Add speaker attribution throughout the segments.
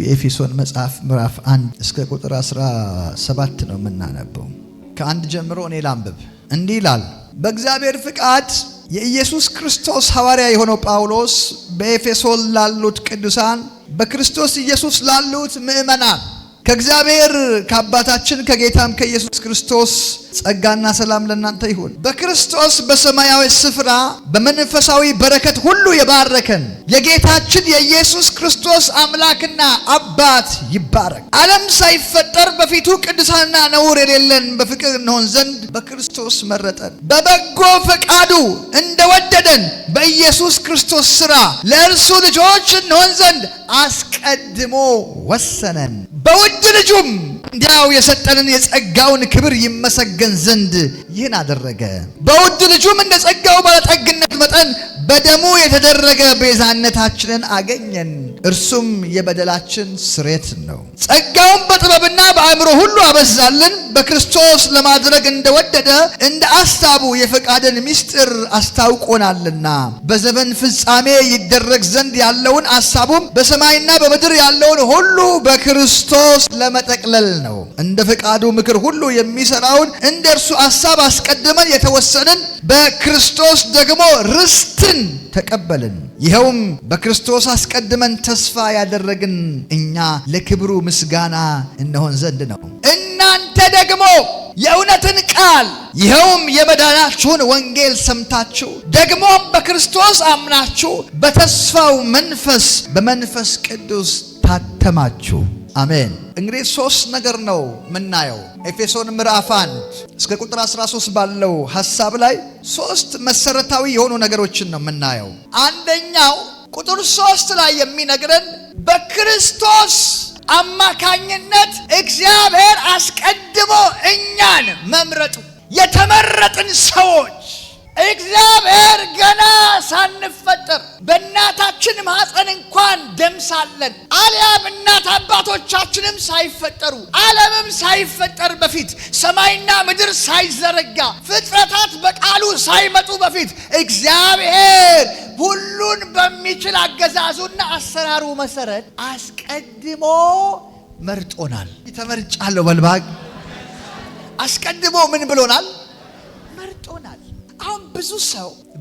Speaker 1: የኤፌሶን መጽሐፍ ምዕራፍ 1 እስከ ቁጥር 17 ነው የምናነበው። ከአንድ ጀምሮ እኔ ላንብብ። እንዲህ ይላል። በእግዚአብሔር ፍቃድ የኢየሱስ ክርስቶስ ሐዋርያ የሆነው ጳውሎስ በኤፌሶን ላሉት ቅዱሳን በክርስቶስ ኢየሱስ ላሉት ምእመናን ከእግዚአብሔር ከአባታችን ከጌታም ከኢየሱስ ክርስቶስ ጸጋና ሰላም ለእናንተ ይሁን። በክርስቶስ በሰማያዊ ስፍራ በመንፈሳዊ በረከት ሁሉ የባረከን የጌታችን የኢየሱስ ክርስቶስ አምላክና አባት ይባረክ። ዓለም ሳይፈጠር በፊቱ ቅዱሳንና ነውር የሌለን በፍቅር እንሆን ዘንድ በክርስቶስ መረጠን። በበጎ ፈቃዱ እንደወደደን በኢየሱስ ክርስቶስ ሥራ ለእርሱ ልጆች እንሆን ዘንድ አስቀድሞ ወሰነን። በውድ ልጁም እንዲያው የሰጠንን የጸጋውን ክብር ይመሰገን ዘንድ ይህን አደረገ። በውድ ልጁም እንደ ጸጋው ባለጠግነት መጠን በደሙ የተደረገ ቤዛነታችንን አገኘን። እርሱም የበደላችን ስርየት ነው። ጸጋውን በጥበብና በአእምሮ ሁሉ አበዛልን። በክርስቶስ ለማድረግ እንደወደደ እንደ አሳቡ የፈቃድን ምስጢር አስታውቆናልና በዘመን ፍጻሜ ይደረግ ዘንድ ያለውን አሳቡም በሰማይና በምድር ያለውን ሁሉ በክርስቶስ ለመጠቅለል ነው። እንደ ፈቃዱ ምክር ሁሉ የሚሰራውን እንደ እርሱ አሳብ አስቀድመን የተወሰንን በክርስቶስ ደግሞ ርስትን ተቀበልን። ይኸውም በክርስቶስ አስቀድመን ተስፋ ያደረግን እኛ ለክብሩ ምስጋና እንሆን ዘንድ ነው። እናንተ ደግሞ የእውነትን ቃል ይኸውም የመዳናችሁን ወንጌል ሰምታችሁ ደግሞም በክርስቶስ አምናችሁ በተስፋው መንፈስ በመንፈስ ቅዱስ ታተማችሁ። አሜን። እንግዲህ ሶስት ነገር ነው የምናየው ኤፌሶን ምዕራፍ 1 እስከ ቁጥር 13 ባለው ሐሳብ ላይ ሶስት መሰረታዊ የሆኑ ነገሮችን ነው የምናየው። አንደኛው ቁጥር 3 ላይ የሚነግረን በክርስቶስ አማካኝነት እግዚአብሔር አስቀድሞ እኛን መምረጡ፣ የተመረጥን ሰዎች እግዚአብሔር ገና ሳንፈጠር በእናታችን ማህፀን እንኳን ደም ሳለን አልያም እናት አባቶቻችንም ሳይፈጠሩ ዓለምም ሳይፈጠር በፊት ሰማይና ምድር ሳይዘረጋ ፍጥረታት በቃሉ ሳይመጡ በፊት እግዚአብሔር ሁሉን በሚችል አገዛዙና አሰራሩ መሰረት አስቀድሞ መርጦናል። ተመርጫለሁ በልባግ አስቀድሞ ምን ብሎናል? መርጦናል። አሁን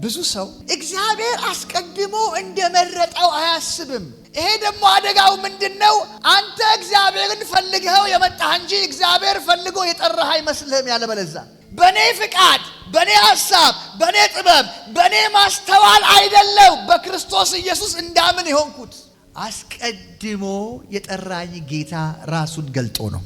Speaker 1: ብዙ ሰው እግዚአብሔር አስቀድሞ እንደመረጠው አያስብም። ይሄ ደግሞ አደጋው ምንድነው? አንተ እግዚአብሔርን ፈልገው የመጣህ እንጂ እግዚአብሔር ፈልጎ የጠራህ አይመስልህም። ያለበለዛ በኔ ፍቃድ፣ በኔ ሐሳብ፣ በኔ ጥበብ፣ በኔ ማስተዋል አይደለም በክርስቶስ ኢየሱስ እንዳምን የሆንኩት። አስቀድሞ የጠራኝ ጌታ ራሱን ገልጦ ነው።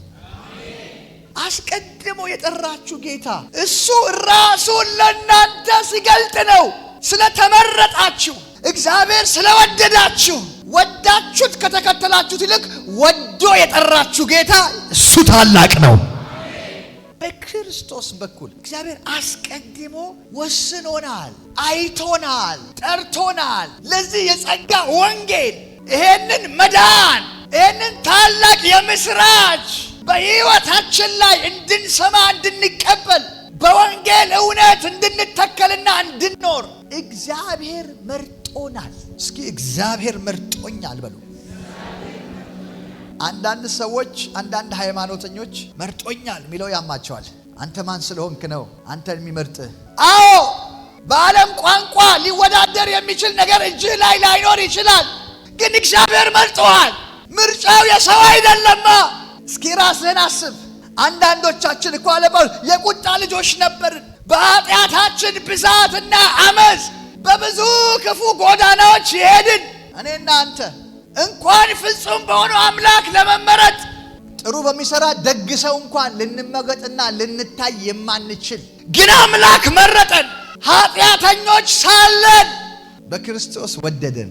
Speaker 1: አስቀድሞ የጠራችሁ ጌታ እሱ ራሱን ለእናንተ ሲገልጥ ነው። ስለተመረጣችሁ እግዚአብሔር ስለወደዳችሁ ወዳችሁት ከተከተላችሁት ይልቅ ወዶ የጠራችሁ ጌታ እሱ ታላቅ ነው። በክርስቶስ በኩል እግዚአብሔር አስቀድሞ ወስኖናል፣ አይቶናል፣ ጠርቶናል። ለዚህ የጸጋ ወንጌል ይሄንን መዳን ይሄንን ታላቅ የምስራች በሕይወታችን ላይ እንድንሰማ እንድንቀበል በወንጌል እውነት እንድንተከልና እንድንኖር እግዚአብሔር መርጦናል። እስኪ እግዚአብሔር መርጦኛል በሉ። አንዳንድ ሰዎች አንዳንድ ሃይማኖተኞች መርጦኛል የሚለው ያማቸዋል። አንተ ማን ስለሆንክ ነው አንተን የሚመርጥህ? አዎ በዓለም ቋንቋ ሊወዳደር የሚችል ነገር እጅህ ላይ ላይኖር ይችላል። ግን እግዚአብሔር መርጦሃል። ምርጫው የሰው አይደለማ። እስኪ ራስህን አስብ። አንዳንዶቻችን እኮ አለባው የቁጣ ልጆች ነበርን። በኃጢአታችን ብዛትና አመፅ በብዙ ክፉ ጎዳናዎች የሄድን እኔና አንተ እንኳን ፍጹም በሆነው አምላክ ለመመረጥ ጥሩ በሚሰራ ደግ ሰው እንኳን ልንመገጥና ልንታይ የማንችል ግን አምላክ መረጠን። ኃጢአተኞች ሳለን በክርስቶስ ወደደን።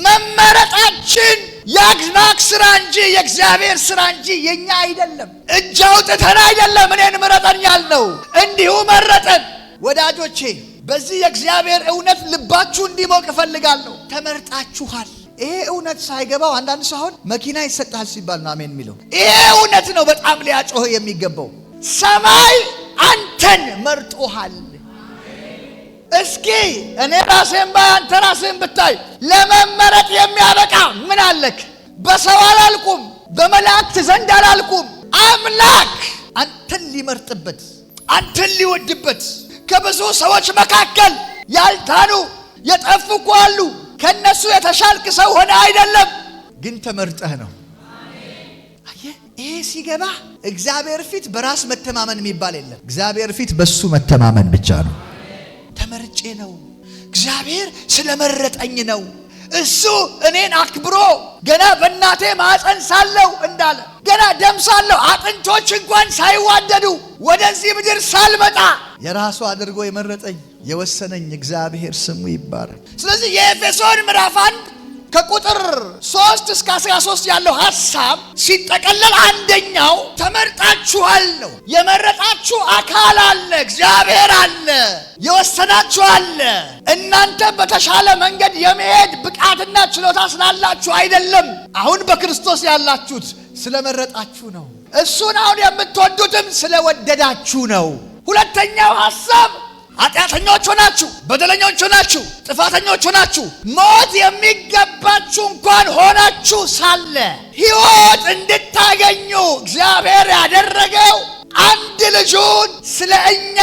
Speaker 1: መመረጣችን የአምላክ ስራ እንጂ የእግዚአብሔር ስራ እንጂ የኛ አይደለም። እጅ አውጥተን አይደለም እኔን ምረጠኝ ያልነው፣ እንዲሁ መረጠን። ወዳጆቼ በዚህ የእግዚአብሔር እውነት ልባችሁ እንዲሞቅ እፈልጋለሁ። ተመርጣችኋል። ይሄ እውነት ሳይገባው አንዳንድ ሰው አሁን መኪና ይሰጣል ሲባል ነው አሜን የሚለው። ይሄ እውነት ነው በጣም ሊያጮህ የሚገባው። ሰማይ አንተን መርጦሃል። እስኪ እኔ ራሴን ባይ አንተ ራስህን ብታይ ለመመረጥ የሚያበቃ ምን አለክ? በሰው አላልኩም፣ በመላእክት ዘንድ አላልኩም። አምላክ አንተን ሊመርጥበት፣ አንተን ሊወድበት ከብዙ ሰዎች መካከል ያልታኑ የጠፉ እኮ አሉ። ከነሱ የተሻልክ ሰው ሆነ አይደለም፣ ግን ተመርጠህ ነው። አየህ፣ ይሄ ሲገባ እግዚአብሔር ፊት በራስ መተማመን የሚባል የለም። እግዚአብሔር ፊት በሱ መተማመን ብቻ ነው። ተመርጬ ነው፣ እግዚአብሔር ስለመረጠኝ ነው። እሱ እኔን አክብሮ ገና በእናቴ ማህፀን ሳለሁ እንዳለ ገና ደም ሳለሁ አጥንቶች እንኳን ሳይዋደዱ ወደዚህ ምድር ሳልመጣ የራሱ አድርጎ የመረጠኝ የወሰነኝ እግዚአብሔር ስሙ ይባረክ። ስለዚህ የኤፌሶን ምዕራፍ 1 ከቁጥር 3 እስከ 13 ያለው ሐሳብ ሲጠቀለል አንደኛው ተመርጣችኋል ነው። የመረጣችሁ አካል አለ፣ እግዚአብሔር አለ፣ የወሰናችሁ አለ። እናንተ በተሻለ መንገድ የመሄድ ብቃትና ችሎታ ስላላችሁ አይደለም። አሁን በክርስቶስ ያላችሁት ስለመረጣችሁ ነው። እሱን አሁን የምትወዱትም ስለወደዳችሁ ነው። ሁለተኛው ሐሳብ ኃጢአተኞች ሆናችሁ፣ በደለኞች ሆናችሁ፣ ጥፋተኞች ሆናችሁ ሞት የሚገባችሁ እንኳን ሆናችሁ ሳለ ሕይወት እንድታገኙ እግዚአብሔር ያደረገው አንድ ልጁን ስለ እኛ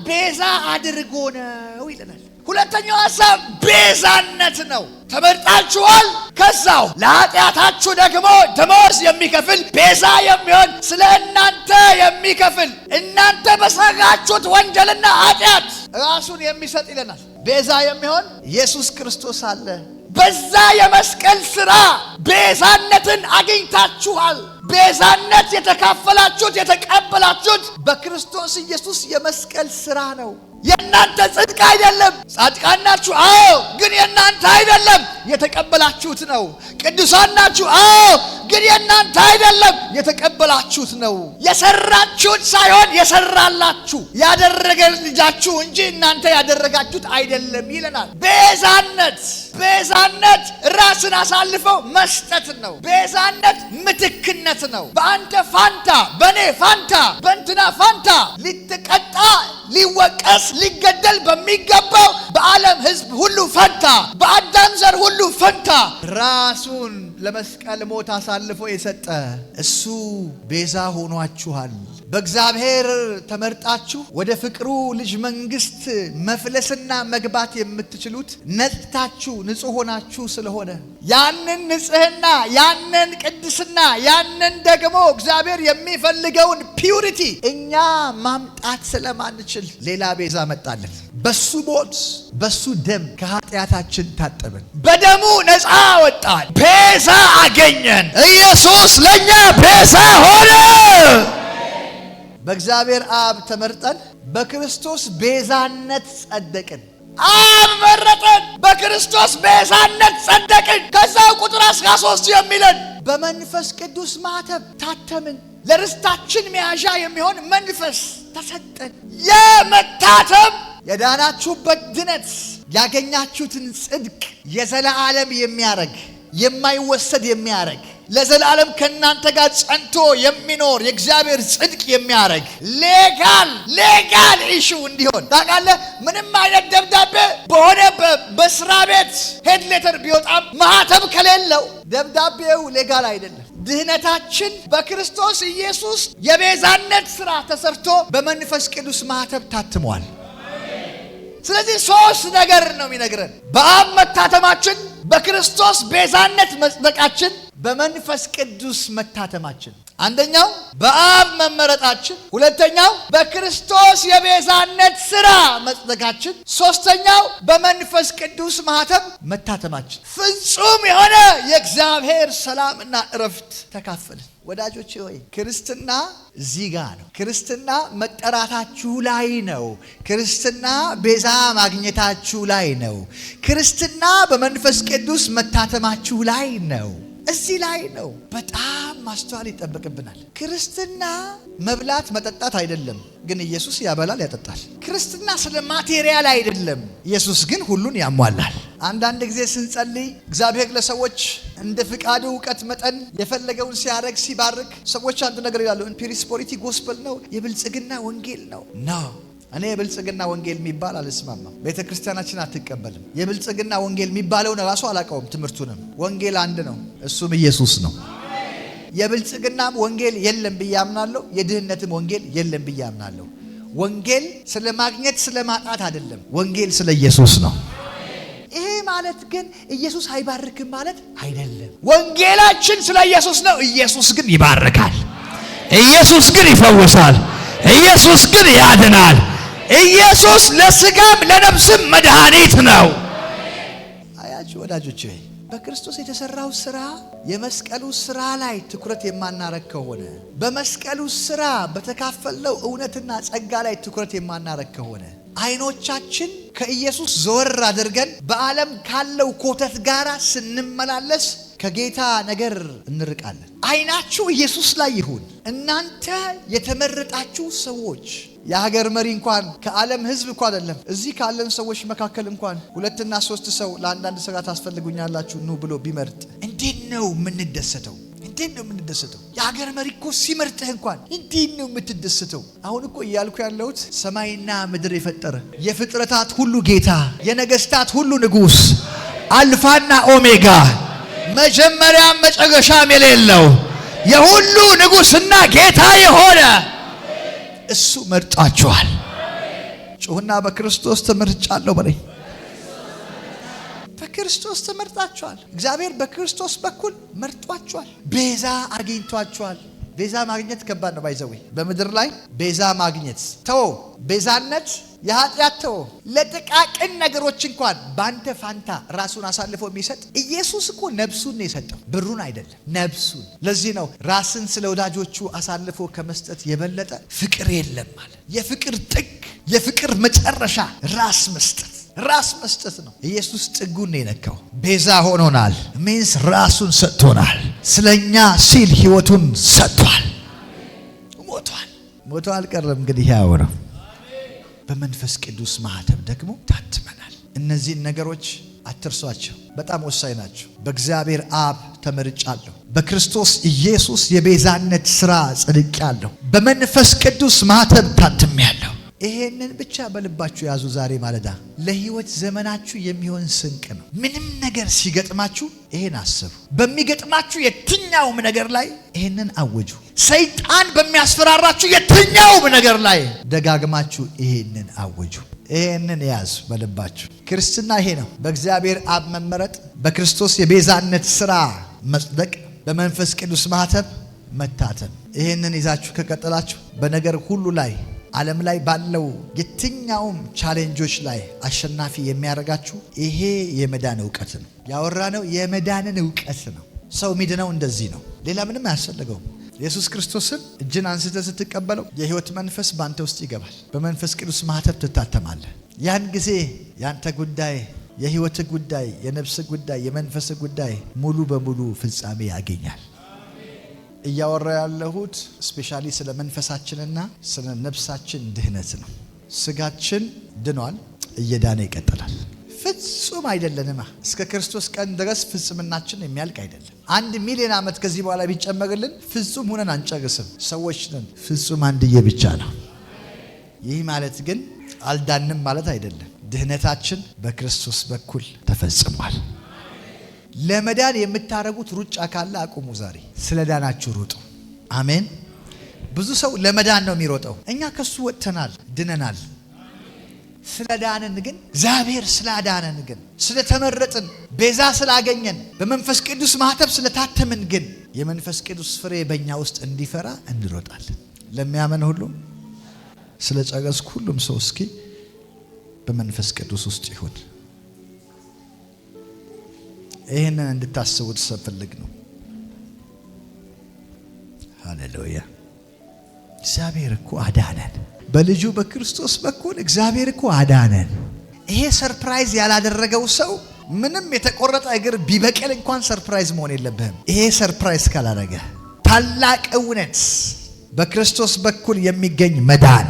Speaker 1: ቤዛ አድርጎ ነው ይለናል። ሁለተኛው ሐሳብ ቤዛነት ነው። ተመርጣችኋል። ከዛው ለኃጢአታችሁ ደግሞ ደመወዝ የሚከፍል ቤዛ የሚሆን ስለ እናንተ የሚከፍል እናንተ በሰራችሁት ወንጀልና ኃጢአት ራሱን የሚሰጥ ይለናል። ቤዛ የሚሆን ኢየሱስ ክርስቶስ አለ። በዛ የመስቀል ሥራ ቤዛነትን አግኝታችኋል። ቤዛነት የተካፈላችሁት የተቀበላችሁት በክርስቶስ ኢየሱስ የመስቀል ሥራ ነው። የእናንተ ጽድቅ አይደለም። ጻድቃን ናችሁ፣ አዎ፣ ግን የእናንተ አይደለም፣ የተቀበላችሁት ነው። ቅዱሳን ናችሁ፣ አዎ፣ ግን የእናንተ አይደለም፣ የተቀበላችሁት ነው። የሰራችሁት ሳይሆን የሰራላችሁ ያደረገ ልጃችሁ እንጂ እናንተ ያደረጋችሁት አይደለም ይለናል። ቤዛነት ራስን አሳልፈው መስጠት ነው። ቤዛነት ምትክነት ነው። በአንተ ፋንታ፣ በኔ ፋንታ፣ በእንትና ፋንታ ሊተቀጣ ሊወቀስ ሊገደል በሚገባው በዓለም ሕዝብ ሁሉ ፈንታ፣ በአዳም ዘር ሁሉ ፈንታ ራሱን ለመስቀል ሞት አሳልፎ የሰጠ እሱ ቤዛ ሆኗችኋል። በእግዚአብሔር ተመርጣችሁ ወደ ፍቅሩ ልጅ መንግስት መፍለስና መግባት የምትችሉት ነጽታችሁ ንጹሕ ሆናችሁ ስለሆነ ያንን ንጽህና፣ ያንን ቅድስና፣ ያንን ደግሞ እግዚአብሔር የሚፈልገውን ፒዩሪቲ እኛ ማምጣት ስለማንችል ሌላ ቤዛ መጣልን። በሱ ሞት በሱ ደም ከኃጢአታችን ታጠብን፣ በደሙ ነፃ ወጣን፣ ቤዛ አገኘን። ኢየሱስ ለኛ ቤዛ ሆነ። በእግዚአብሔር አብ ተመርጠን በክርስቶስ ቤዛነት ጸደቅን። አብ መረጠን፣ በክርስቶስ ቤዛነት ጸደቅን። ከዛው ቁጥር 13 የሚለን በመንፈስ ቅዱስ ማተብ ታተምን፣ ለርስታችን መያዣ የሚሆን መንፈስ ተሰጠን። የመታተም የዳናችሁበት ድነት ያገኛችሁትን ጽድቅ የዘላለም የሚያረግ የማይወሰድ የሚያረግ ለዘላለም ከእናንተ ጋር ጸንቶ የሚኖር የእግዚአብሔር ጽድቅ የሚያረግ ሌጋል ኢሹ እንዲሆን ታውቃለህ። ምንም አይነት ደብዳቤ በሆነ በስራ ቤት ሄድ ሌተር ቢወጣም ማህተም ከሌለው ደብዳቤው ሌጋል አይደለም። ድህነታችን በክርስቶስ ኢየሱስ የቤዛነት ሥራ ተሰርቶ በመንፈስ ቅዱስ ማህተም ታትሟል። ስለዚህ ሶስት ነገር ነው የሚነግረን። በአብ መታተማችን፣ በክርስቶስ ቤዛነት መጽደቃችን፣ በመንፈስ ቅዱስ መታተማችን። አንደኛው በአብ መመረጣችን፣ ሁለተኛው በክርስቶስ የቤዛነት ሥራ መጽደቃችን፣ ሶስተኛው በመንፈስ ቅዱስ ማህተም መታተማችን። ፍጹም የሆነ የእግዚአብሔር ሰላምና እረፍት ተካፈልን። ወዳጆቼ ሆይ ክርስትና እዚህ ጋር ነው። ክርስትና መጠራታችሁ ላይ ነው። ክርስትና ቤዛ ማግኘታችሁ ላይ ነው። ክርስትና በመንፈስ ቅዱስ መታተማችሁ ላይ ነው። እዚህ ላይ ነው። በጣም ማስተዋል ይጠበቅብናል። ክርስትና መብላት መጠጣት አይደለም፣ ግን ኢየሱስ ያበላል ያጠጣል። ክርስትና ስለ ማቴሪያል አይደለም፣ ኢየሱስ ግን ሁሉን ያሟላል። አንዳንድ ጊዜ ስንጸልይ እግዚአብሔር ለሰዎች እንደ ፍቃዱ እውቀት መጠን የፈለገውን ሲያደርግ ሲባርክ ሰዎች አንድ ነገር ይላሉ፣ ፒሪስፖሪቲ ጎስፐል ነው፣ የብልጽግና ወንጌል ነው። እኔ የብልጽግና ወንጌል የሚባል አልስማማም። ቤተክርስቲያናችን አትቀበልም። የብልጽግና ወንጌል የሚባለውን ራሱ አላውቀውም ትምህርቱንም። ወንጌል አንድ ነው፣ እሱም ኢየሱስ ነው። የብልጽግናም ወንጌል የለም ብዬ አምናለሁ። የድህነትም ወንጌል የለም ብዬ አምናለሁ። ወንጌል ስለ ማግኘት ስለ ማጣት አይደለም። ወንጌል ስለ ኢየሱስ ነው። ይሄ ማለት ግን ኢየሱስ አይባርክም ማለት አይደለም። ወንጌላችን ስለ ኢየሱስ ነው። ኢየሱስ ግን ይባርካል። ኢየሱስ ግን ይፈውሳል። ኢየሱስ ግን ያድናል። ኢየሱስ ለስጋም ለነፍስም መድኃኒት ነው። አያችሁ ወዳጆቼ፣ በክርስቶስ የተሰራው ስራ የመስቀሉ ስራ ላይ ትኩረት የማናረግ ከሆነ በመስቀሉ ስራ በተካፈለው እውነትና ጸጋ ላይ ትኩረት የማናረግ ከሆነ አይኖቻችን ከኢየሱስ ዘወር አድርገን በዓለም ካለው ኮተት ጋራ ስንመላለስ ከጌታ ነገር እንርቃለን። አይናችሁ ኢየሱስ ላይ ይሁን። እናንተ የተመረጣችሁ ሰዎች፣ የሀገር መሪ እንኳን ከዓለም ሕዝብ እንኳን አይደለም እዚህ ካለን ሰዎች መካከል እንኳን 2 እና 3 ሰው ለአንዳንድ ስራ ታስፈልጉኛላችሁ ኑ ብሎ ቢመርጥ እንዴት ነው የምንደሰተው? እንዴት ነው የምንደሰተው? የሀገር መሪ እኮ ሲመርጥህ እንኳን እንዴት ነው የምትደሰተው? አሁን እኮ እያልኩ ያለሁት ሰማይና ምድር የፈጠረ የፍጥረታት ሁሉ ጌታ የነገስታት ሁሉ ንጉሥ አልፋና ኦሜጋ መጀመሪያም መጨረሻም የሌለው የሁሉ ንጉሥና ጌታ የሆነ እሱ መርጧቸዋል። ጩሁና በክርስቶስ ተመርጫለሁ በለኝ። በክርስቶስ ተመርጣቸዋል። እግዚአብሔር በክርስቶስ በኩል መርጧቸዋል። ቤዛ አግኝቷቸዋል። ቤዛ ማግኘት ከባድ ነው። ባይዘው በምድር ላይ ቤዛ ማግኘት ተው፣ ቤዛነት የኃጢአት ተው፣ ለጥቃቅን ነገሮች እንኳን ባንተ ፋንታ ራሱን አሳልፎ የሚሰጥ ኢየሱስ እኮ ነፍሱን ነው የሰጠው፣ ብሩን አይደለም፣ ነፍሱን። ለዚህ ነው ራስን ስለ ወዳጆቹ አሳልፎ ከመስጠት የበለጠ ፍቅር የለም ማለት። የፍቅር ጥግ፣ የፍቅር መጨረሻ ራስ መስጠት ነው። ኢየሱስ ጥጉን ነው የነካው። ቤዛ ሆኖናል ሚንስ ራሱን ሰጥቶናል። ስለኛ ሲል ህይወቱን ሰጥቷል። ሞቶ አልቀረም። እንግዲህ ያው ነው። በመንፈስ ቅዱስ ማህተም ደግሞ ታትመናል። እነዚህን ነገሮች አትርሷቸው፣ በጣም ወሳኝ ናቸው። በእግዚአብሔር አብ ተመርጫለሁ። በክርስቶስ ኢየሱስ የቤዛነት ሥራ ጸድቄአለሁ። በመንፈስ ቅዱስ ማህተም ታትሜያለሁ። ይሄንን ብቻ በልባችሁ ያዙ። ዛሬ ማለዳ ለህይወት ዘመናችሁ የሚሆን ስንቅ ነው። ምንም ነገር ሲገጥማችሁ ይሄን አስቡ። በሚገጥማችሁ የትኛውም ነገር ላይ ይሄንን አወጁ። ሰይጣን በሚያስፈራራችሁ የትኛውም ነገር ላይ ደጋግማችሁ ይሄንን አወጁ። ይሄንን ያዙ በልባችሁ። ክርስትና ይሄ ነው። በእግዚአብሔር አብ መመረጥ፣ በክርስቶስ የቤዛነት ሥራ መጽደቅ፣ በመንፈስ ቅዱስ ማህተም መታተም። ይሄንን ይዛችሁ ከቀጠላችሁ በነገር ሁሉ ላይ ዓለም ላይ ባለው የትኛውም ቻሌንጆች ላይ አሸናፊ የሚያደርጋችሁ ይሄ የመዳን ዕውቀት ነው። ያወራነው የመዳንን ዕውቀት ነው። ሰው ሚድነው እንደዚህ ነው። ሌላ ምንም አያስፈልገውም። ኢየሱስ ክርስቶስን እጅን አንስተህ ስትቀበለው የህይወት መንፈስ ባንተ ውስጥ ይገባል። በመንፈስ ቅዱስ ማህተም ትታተማለህ። ያን ጊዜ ያንተ ጉዳይ፣ የህይወት ጉዳይ፣ የነፍስ ጉዳይ፣ የመንፈስ ጉዳይ ሙሉ በሙሉ ፍጻሜ ያገኛል። እያወራ ያለሁት ስፔሻሊ ስለ መንፈሳችንና ስለ ነፍሳችን ድህነት ነው። ስጋችን ድኗል፣ እየዳነ ይቀጥላል። ፍጹም አይደለንማ። እስከ ክርስቶስ ቀን ድረስ ፍጹምናችን የሚያልቅ አይደለም። 1 ሚሊዮን ዓመት ከዚህ በኋላ ቢጨመርልን ፍጹም ሆነን አንጨርስም። ሰዎች ነን። ፍጹም አንድዬ ብቻ ነው። ይህ ማለት ግን አልዳንም ማለት አይደለም። ድህነታችን በክርስቶስ በኩል ተፈጽሟል። ለመዳን የምታረጉት ሩጫ ካለ አቁሙ። ዛሬ ስለዳናችሁ ሩጡ። አሜን። ብዙ ሰው ለመዳን ነው የሚሮጠው። እኛ ከሱ ወጥተናል፣ ድነናል። ስለዳንን ግን እግዚአብሔር ስላዳነን ግን ስለተመረጥን ቤዛ ስላገኘን በመንፈስ ቅዱስ ማህተም ስለታተምን ግን የመንፈስ ቅዱስ ፍሬ በእኛ ውስጥ እንዲፈራ እንሮጣለን። ለሚያመን ሁሉ ስለ ጨረስኩ ሁሉም ሰው እስኪ በመንፈስ ቅዱስ ውስጥ ይሁን። ይሄንን እንድታስቡት ስፈልግ ነው። ሃሌሉያ። እግዚአብሔር እኮ አዳነን። በልጁ በክርስቶስ በኩል እግዚአብሔር እኮ አዳነን። ይሄ ሰርፕራይዝ ያላደረገው ሰው ምንም የተቆረጠ እግር ቢበቀል እንኳን ሰርፕራይዝ መሆን የለብህም። ይሄ ሰርፕራይዝ ካላደረገ ታላቅ እውነት በክርስቶስ በኩል የሚገኝ መዳን፣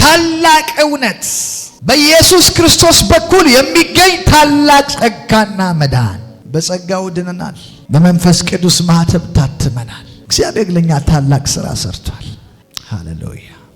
Speaker 1: ታላቅ እውነት በኢየሱስ ክርስቶስ በኩል የሚገኝ ታላቅ ጸጋና መዳን። በጸጋው ድነናል። በመንፈስ ቅዱስ ማህተም ታትመናል። እግዚአብሔር ለኛ ታላቅ ሥራ ሰርቷል። ሃሌሉያ።